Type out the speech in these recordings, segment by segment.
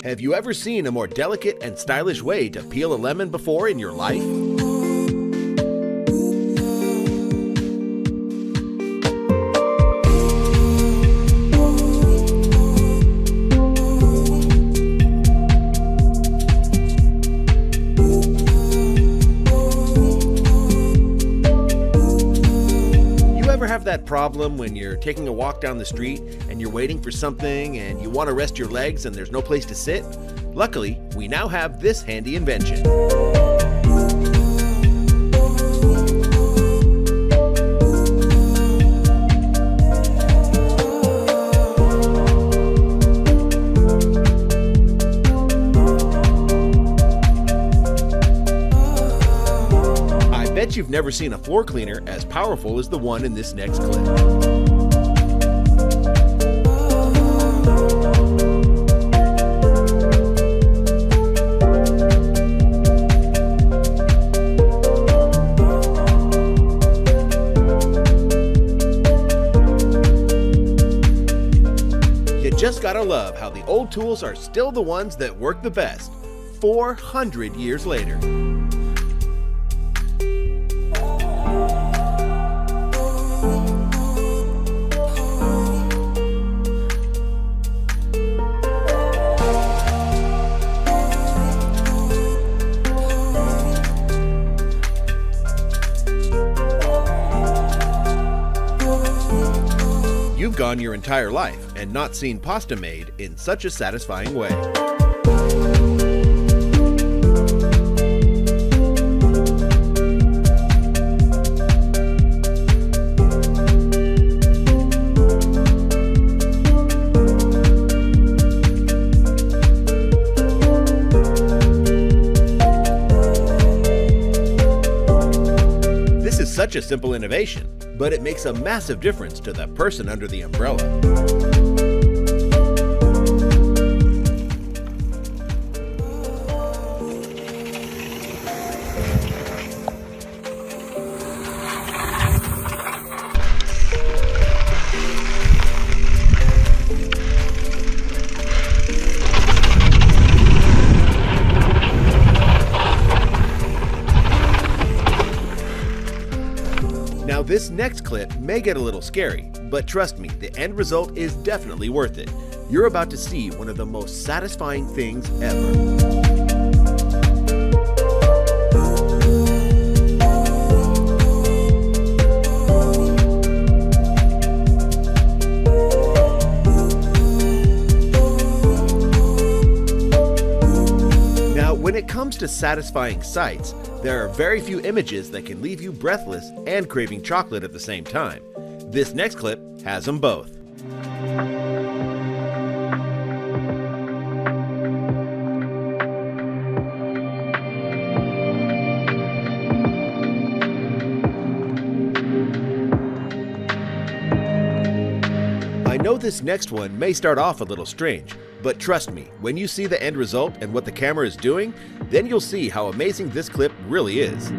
Have you ever seen a more delicate and stylish way to peel a lemon before in your life? Have that problem when you're taking a walk down the street and you're waiting for something and you want to rest your legs and there's no place to sit? Luckily, we now have this handy invention. I bet you've never seen a floor cleaner as powerful as the one in this next clip. You just gotta love how the old tools are still the ones that work the best, 400 years later. You've gone your entire life and not seen pasta made in such a satisfying way. This is such a simple innovation, but it makes a massive difference to the person under the umbrella. Now this next clip may get a little scary, but trust me, the end result is definitely worth it. You're about to see one of the most satisfying things ever. When it comes to satisfying sights, there are very few images that can leave you breathless and craving chocolate at the same time. This next clip has them both. I know this next one may start off a little strange, but trust me, when you see the end result and what the camera is doing, then you'll see how amazing this clip really is.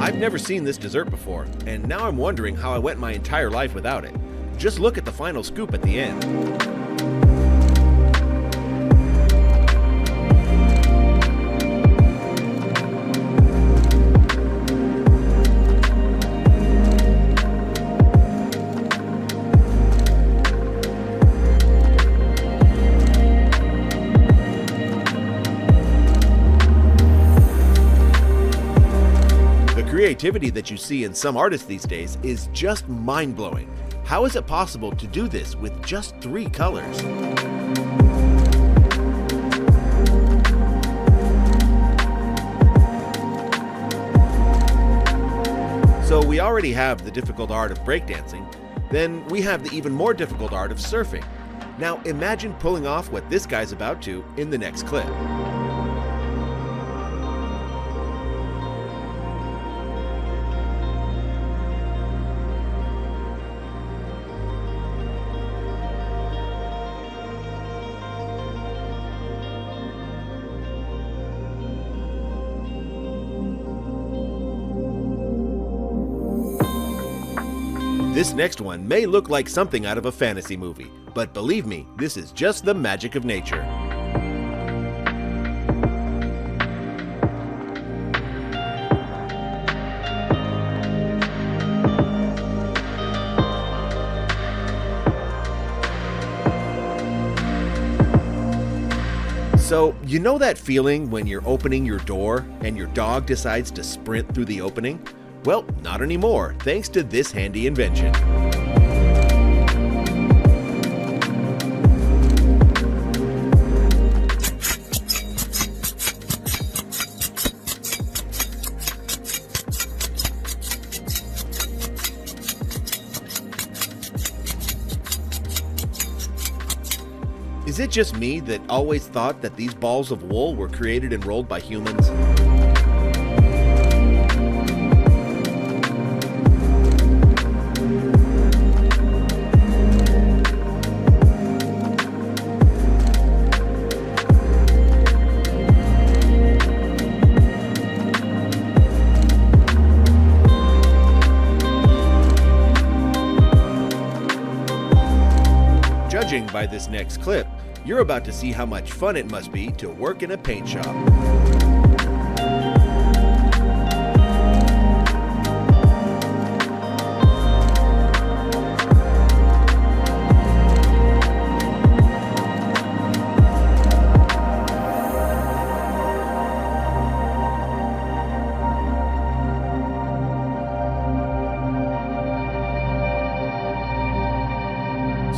I've never seen this dessert before, and now I'm wondering how I went my entire life without it. Just look at the final scoop at the end. The creativity that you see in some artists these days is just mind-blowing. How is it possible to do this with just 3 colors? So we already have the difficult art of breakdancing, then we have the even more difficult art of surfing. Now imagine pulling off what this guy's about to in the next clip. This next one may look like something out of a fantasy movie, but believe me, this is just the magic of nature. So, you know that feeling when you're opening your door and your dog decides to sprint through the opening? Well, not anymore, thanks to this handy invention. Is it just me that always thought that these balls of wool were created and rolled by humans? Judging by this next clip, you're about to see how much fun it must be to work in a paint shop.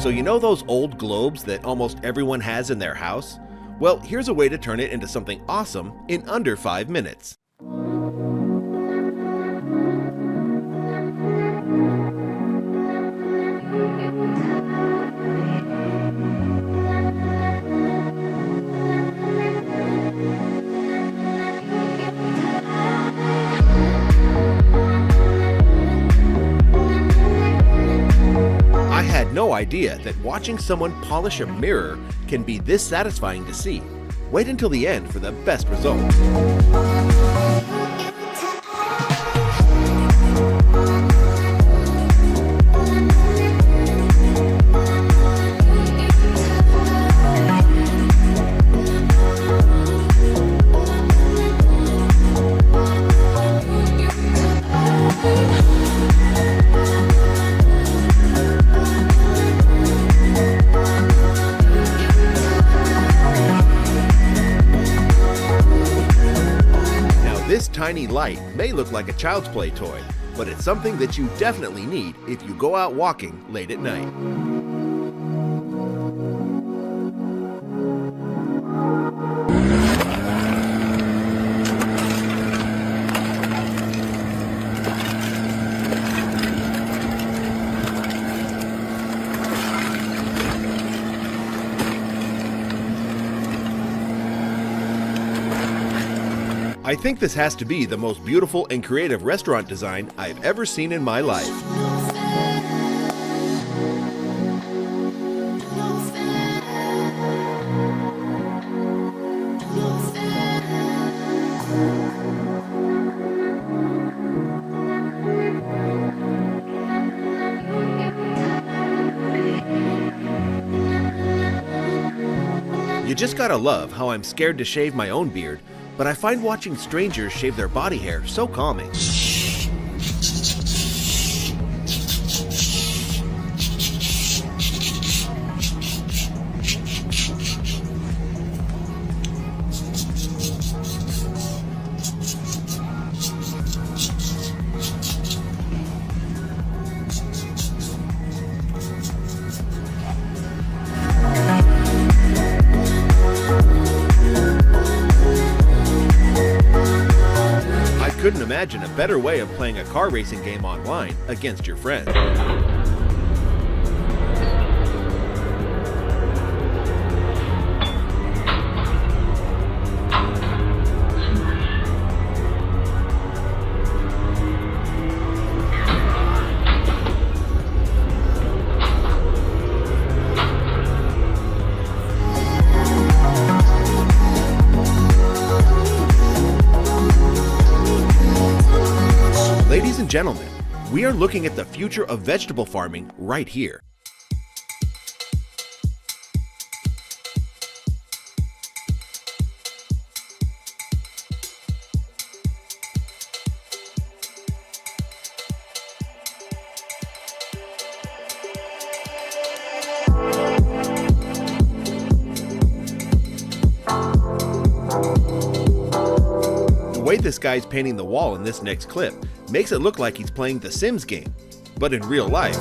So you know those old globes that almost everyone has in their house? Well, here's a way to turn it into something awesome in under 5 minutes. No idea that watching someone polish a mirror can be this satisfying to see. Wait until the end for the best result. This tiny light may look like a child's play toy, but it's something that you definitely need if you go out walking late at night. I think this has to be the most beautiful and creative restaurant design I've ever seen in my life. You just gotta love how I'm scared to shave my own beard, but I find watching strangers shave their body hair so calming. Couldn't imagine a better way of playing a car racing game online against your friends. Ladies and gentlemen, We are looking at the future of vegetable farming right here. The way this guy's painting the wall in this next clip makes it look like he's playing the Sims game, but in real life.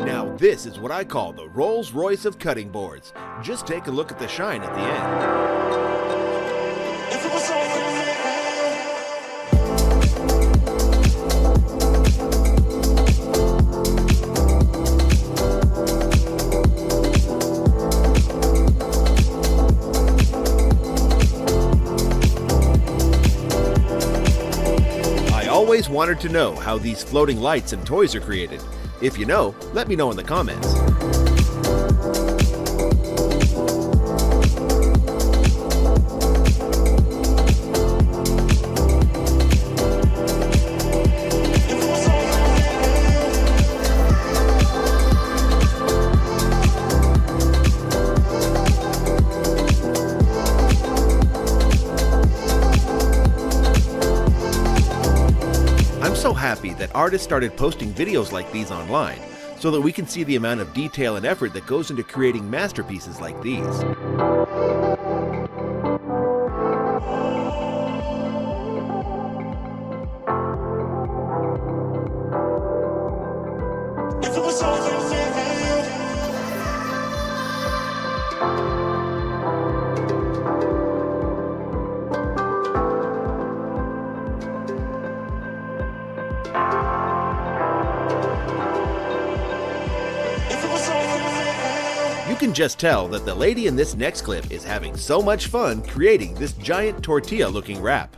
Now this is what I call the Rolls-Royce of cutting boards. Just take a look at the shine at the end. I always wanted to know how these floating lights and toys are created. If you know, let me know in the comments. I'm so happy that artists started posting videos like these online so that we can see the amount of detail and effort that goes into creating masterpieces like these. You can just tell that the lady in this next clip is having so much fun creating this giant tortilla-looking wrap.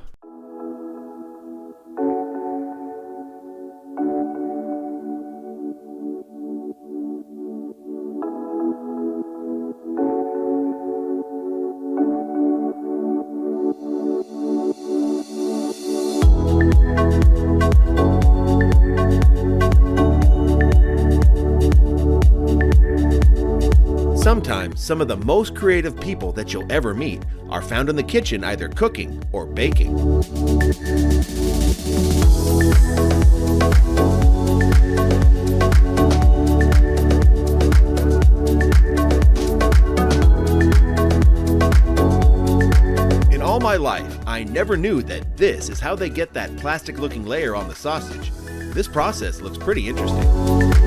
Sometimes, some of the most creative people that you'll ever meet are found in the kitchen either cooking or baking. In all my life, I never knew that this is how they get that plastic-looking layer on the sausage. This process looks pretty interesting.